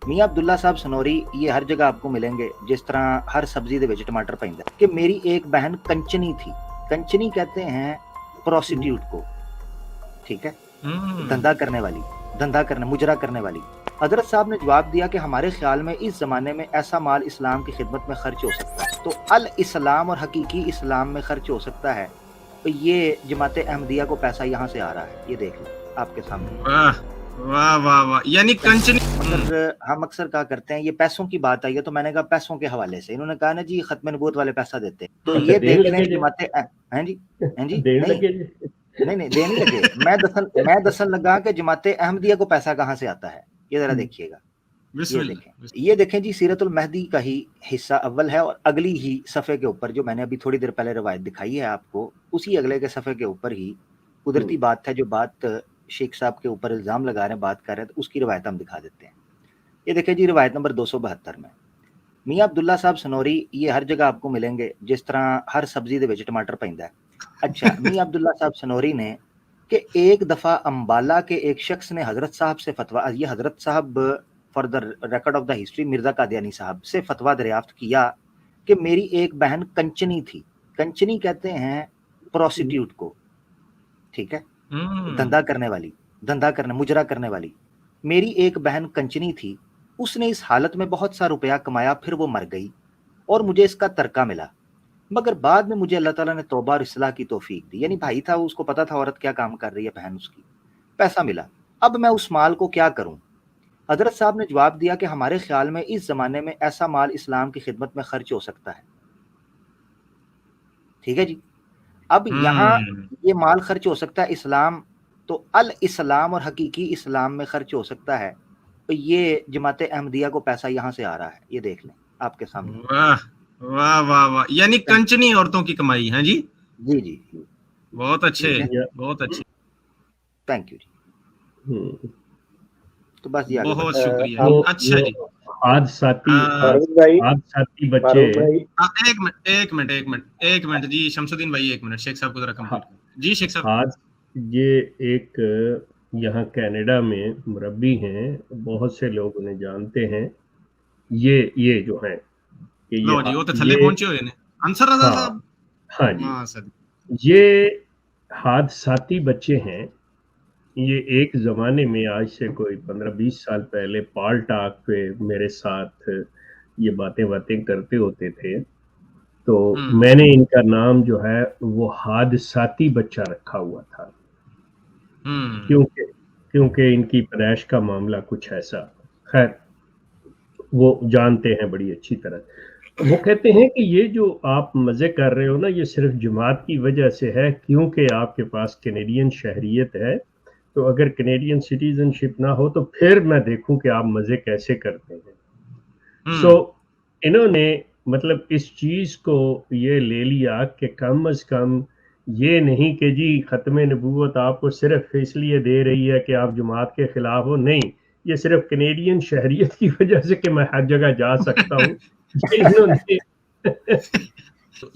मियाँ अब्दुल्ला साहब सनोरी ये हर जगह आपको मिलेंगे, जिस तरह हर सब्जी दे विच टमाटर पैंदा कि मेरी एक बहन कंचनी थी। कंचनी कहते हैं प्रोस्टिट्यूट को, ठीक है, धंधा करने वाली, धंधा करने मुजरा करने वाली। हजरत साहब ने जवाब दिया कि हमारे ख्याल में इस जमाने में ऐसा माल इस्लाम की खिदमत में खर्च हो सकता है, तो अल इस्लाम और हकीकी इस्लाम में खर्च हो सकता है, तो ये जमात अहमदिया को पैसा यहाँ से आ रहा है, ये देख लो आपके सामने। वाह वाह वाह वाह, यानी कंचनी। हम अक्सर क्या करते हैं, ये पैसों की बात आई है तो मैंने कहा पैसों के हवाले से, इन्होंने कहा ना जी खत्म नबूवत वाले पैसा देते हैं, तो ये देख लें जमाते हैं जी, हैं जी, नहीं देने लगे। मैं दसन लगा कि जमाते अहमदिया को पैसा कहाँ से आता है, ये जरा देखिएगा। ये देखें जी, सीरतुल महदी का ही हिस्सा अव्वल है और अगली ही सफ़े के ऊपर जो मैंने अभी थोड़ी देर पहले रवायत दिखाई है आपको, उसी अगले के सफ़े के ऊपर ही कुदरती बात है, जो बात शेख साहब के ऊपर इल्ज़ाम लगा रहे हैं, बात कर रहे हैं, तो उसकी रवायत हम दिखा देते हैं। ये देखें जी, रवायत नंबर 272 में मियाँ अब्दुल्ला साहब सनोरी ये हर जगह आपको मिलेंगे, जिस तरह हर सब्जी दे विच टमाटर पैंदा है। अच्छा, मियाँ अब्दुल्ला साहब सनोरी ने कि एक दफ़ा अम्बाला के एक शख्स ने हज़रत साहब से फतवा, ये हज़रत साहब for the record of the history Mirza Qadiani साहब से फतवा दरियाफ्त किया कि मेरी एक बहन कंचनी थी। कंचनी कहते हैं प्रोस्टिट्यूट को, ठीक है, धंधा करने वाली, धंधा करने मुजरा करने वाली। मेरी एक बहन कंचनी थी, उसने इस हालत में बहुत सा रुपया कमाया, फिर वो मर गई और मुझे इसका तरका मिला, मगर बाद में मुझे अल्लाह ताला ने तौबा और इस्लाह की तौफीक दी। यानी भाई था, उसको पता था औरत क्या काम कर रही है, बहन उसकी, पैसा मिला, अब मैं उस माल को क्या करूं। हजरत साहब ने जवाब दिया कि हमारे ख्याल में इस जमाने में ऐसा माल इस्लाम की खिदमत में खर्च हो सकता है। ठीक है जी, अब यहाँ ये माल खर्च हो सकता है इस्लाम, तो अल इस्लाम और हकीकी इस्लाम में खर्च हो सकता है, तो ये जमात अहमदिया को पैसा यहाँ से आ रहा है, ये देख लें आपके सामने। वाह वाह वाह वाह, यानी कंचनी औरतों की कमाई है जी। जी जी, बहुत अच्छे, बहुत अच्छे, थैंक यू जी। तो बस ये बहुत शुक्रिया। अच्छा जी, आज साथी बच्चे। एक मिनट जी, शमसुद्दीन भाई एक मिनट, शेख साहब को जरा कंप्लीट करें जी। शेख साहब, आज ये एक यहाँ कनाडा में मुरब्बी हैं, बहुत से लोग उन्हें जानते हैं, ये जो हैं कि लो जी, वो तो थल्ले पहुंचे हुए ने अंसर रजा साहब। हाँ जी, ये हादसाती बच्चे हैं। ये एक ज़माने में, आज से कोई 15-20 साल पहले पॉल टॉक पे मेरे साथ ये बातें करते होते थे, तो मैंने इनका नाम जो है वो हादसाती बच्चा रखा हुआ था, क्योंकि इनकी पैदाइश का मामला कुछ ऐसा, खैर वो जानते हैं बड़ी अच्छी तरह। वो कहते हैं कि ये जो आप मज़े कर रहे हो ना, ये सिर्फ जमात की वजह से है, क्योंकि आपके पास कैनेडियन शहरियत है, तो अगर कैनेडियन सिटीजनशिप ना हो तो फिर मैं देखूं कि आप मज़े कैसे करते हैं। सो इन्होंने मतलब इस चीज़ को ये ले लिया कि कम अज़ कम ये नहीं कि जी ख़त्म नबूवत आपको सिर्फ इसलिए दे रही है कि आप जमात के खिलाफ हो, नहीं, ये सिर्फ कैनेडियन शहरियत की वजह से कि मैं हर जगह जा सकता हूँ। इन्होंने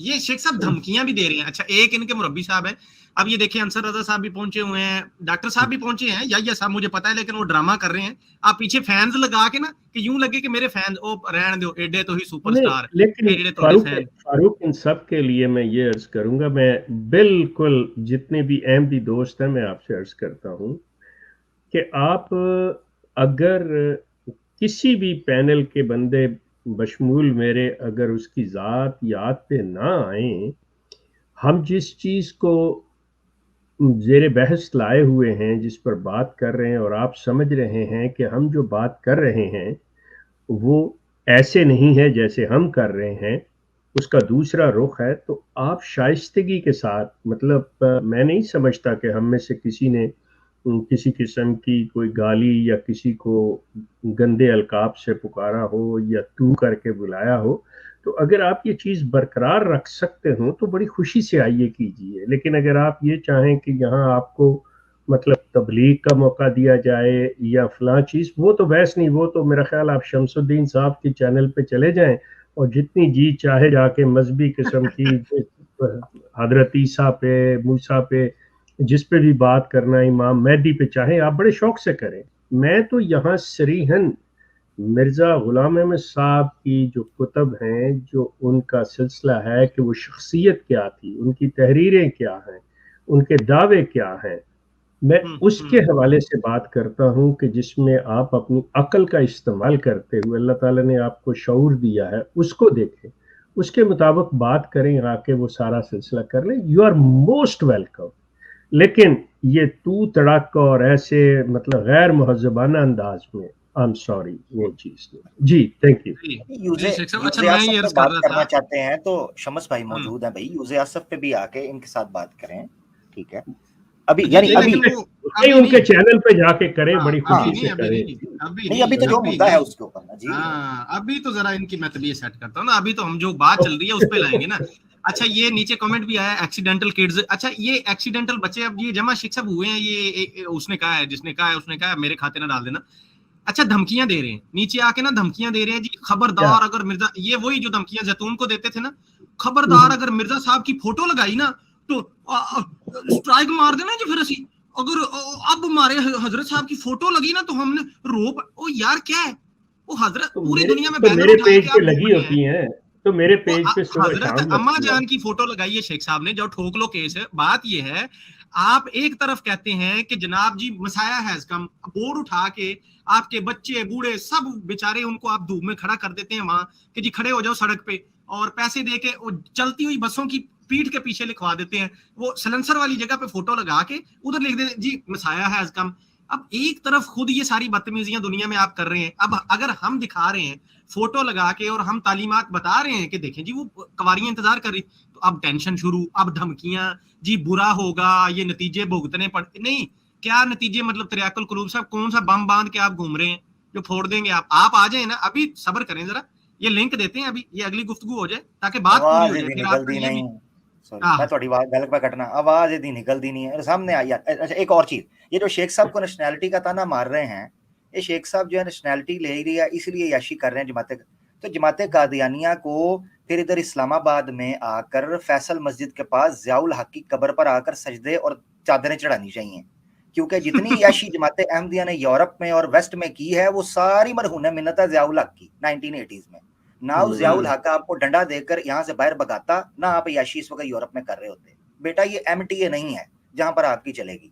ये शेख साहब धमकियां भी दे रहे हैं। अच्छा, एक इनके मुरब्बी साहब हैं, अब ये देखिए अंसर रजा साहब भी पहुंचे हुए हैं, डॉक्टर साहब भी पहुंचे हैं, या साहब मुझे पता है, लेकिन वो ड्रामा कर रहे हैं। आप पीछे फैंस लगा के ना, कि यूं लगे कि मेरे फैंस ओ रहने दो, एडे तो ही सुपरस्टार। लेकिन फारूक इन सब के लिए मैं ये अर्ज करूंगा, मैं बिल्कुल जितने भी अहमदी दोस्त हैं, मैं आपसे अर्ज करता हूं कि आप अगर किसी भी पैनल के बंदे बशमूल मेरे अगर उसकी ज़ात याद पे ना आए, हम जिस चीज़ को ज़ेरे बहस लाए हुए हैं, जिस पर बात कर रहे हैं, और आप समझ रहे हैं कि हम जो बात कर रहे हैं वो ऐसे नहीं है जैसे हम कर रहे हैं, उसका दूसरा रुख है, तो आप शाइस्तगी के साथ, मतलब मैं नहीं समझता कि हम में से किसी ने किसी किस्म की कोई गाली या किसी को गंदे अलकाब से पुकारा हो या तू करके बुलाया हो, तो अगर आप ये चीज़ बरकरार रख सकते हो तो बड़ी खुशी से आइए कीजिए। लेकिन अगर आप ये चाहें कि यहाँ आपको मतलब तबलीग का मौका दिया जाए या फलां चीज़, वो तो बहस नहीं, वो तो मेरा ख्याल आप शमसुद्दीन साहब के चैनल पे चले जाएं और जितनी जी चाहे जाके मजहबी किस्म की हजरत ईसा पे, मूसा पे, जिस पे भी बात करना, इमाम मेहदी पे, चाहे आप बड़े शौक से करें। मैं तो यहाँ सरीहन मिर्ज़ा ग़ुलाम अहमद साहब की जो कुतब हैं, जो उनका सिलसिला है कि वो शख्सियत क्या थी, उनकी तहरीरें क्या हैं, उनके दावे क्या हैं, मैं उसके हवाले से बात करता हूँ कि जिसमें आप अपनी अक्ल का इस्तेमाल करते हुए, अल्लाह ताला ने आपको शऊर दिया है, उसको देखें, उसके मुताबिक बात करें, आके वो सारा सिलसिला कर लें। You are most welcome. लेकिन ये तू तड़ाक और ऐसे मतलब गैर मुहज़्ज़बाना अंदाज में, आई एम सॉरी, वो चीज़ नहीं। जी, थैंक यू। जी शेख साहब, अच्छा यूज़े मैं आसफ ये पे अर्ज कर बात रहा करना था। चाहते हैं तो शमस भाई मौजूद हैं भाई, यूज़े आसफ पे भी आके इनके साथ बात करें, ठीक है? अभी जी यानी जी, अभी लेकिन वो नहीं, अभी उनके नहीं, चैनल पे जाके करें, हाँ बड़ी अभी खुशी नहीं, से अभी करें। नहीं, अभी नहीं, नहीं, अभी तो जो अभी मुद्दा है नहीं। उसके ऊपर ना जी। हाँ अभी तो जरा इनकी मैं तबीयत सेट करता हूँ ना, अभी तो हम जो बात चल रही है उस पे लाएंगे ना। अच्छा ये नीचे कमेंट भी आया एक्सीडेंटल किड्स, अच्छा ये एक्सीडेंटल बच्चे अब ये जमा शिक्षक हुए हैं, ये उसने कहा है, जिसने कहा है उसने कहा है मेरे खाते ना डाल देना। अच्छा धमकियां दे रहे हैं नीचे आके ना, धमकियां दे रहे हैं जी, खबरदार अगर मिर्जा, ये वही जो धमकियां जैतून को देते थे ना, खबरदार अगर मिर्जा साहब की फोटो लगाई ना तो स्ट्राइक मार देना जी। फिर असी अगर अब हमारे हजरत साहब की फोटो लगी ना तो हमने रोप, ओ यार क्या है वो हजरत, पूरी दुनिया में तो बैनर मेरे उठा पेज के पे आप घूम लगी रहे हैं। होती हैं, तो मेरे वो पेज पे सुबह हजरत शाम अम्मा लगती है। जान की फोटो लगाई है शेख साहब ने, जो ठोक लो केस है। बात ये है, आप एक तरफ कहते हैं कि जनाब जी मसाया हैज कम, बोर्ड उठा के आपके बच्चे बूढ़े सब बेचारे उनको आप धूप में खड़ा कर देते हैं वहां कि जी खड़े हो जाओ सड़क पे, और पैसे दे के वो चलती हुई बसों की पीठ के पीछे लिखवा देते हैं, वो सलेंसर वाली जगह पे फोटो लगा के उधर लिख देते जी मसाया हैज कम। अब एक तरफ खुद ये सारी बदतमीजियां दुनिया में आप कर रहे हैं, अब अगर हम दिखा रहे हैं फोटो लगा के और हम तालीमात बता रहे हैं कि देखें जी वो कवारियां इंतजार कर रही, तो अब टेंशन शुरू, अब धमकियां जी, बुरा होगा, ये नतीजे भुगतने पड़, नहीं क्या नतीजे, मतलब तरियाकुल कुलूब साहब कौन सा बम बांध के आप घूम रहे हैं जो फोड़ देंगे आप आ जाए ना, अभी सब्र करें जरा, ये लिंक देते हैं अभी, ये अगली गुफ्तगू हो जाए ताकि बात पूरी हो आवाज जाए, इदी फिर निकलती आपका ये भी। नहीं, सॉरी हाँ मैं थोड़ी बात गलत पे कटना, आवाज इदी निकलती नहीं है सामने आई यार। अच्छा एक और चीज, ये जो शेख साहब को नेशनैलिटी का ताना मार रहे हैं, ये शेख साहब जो है नेशनैलिटी ले रही है इसलिए याशी कर रहे हैं जमाते, तो जमाते कादियानिया को फिर इधर इस्लामाबाद में आकर फैसल मस्जिद के पास ज़ियाउल हक की कब्र पर आकर सजदे और चादरें चढ़ानी चाहिए, क्योंकि जितनी याशी जमाते अहमदिया ने यूरोप में और वेस्ट में की है वो सारी मरहून मिन्नत है ज़ियाउल हक की 1980s में। ना उस ज़ियाउल हक आपको डंडा देकर यहाँ से बाहर भगाता, ना आप याशी इस वक्त यूरोप में कर रहे होते। बेटा ये MTA नहीं है जहां पर आपकी चलेगी।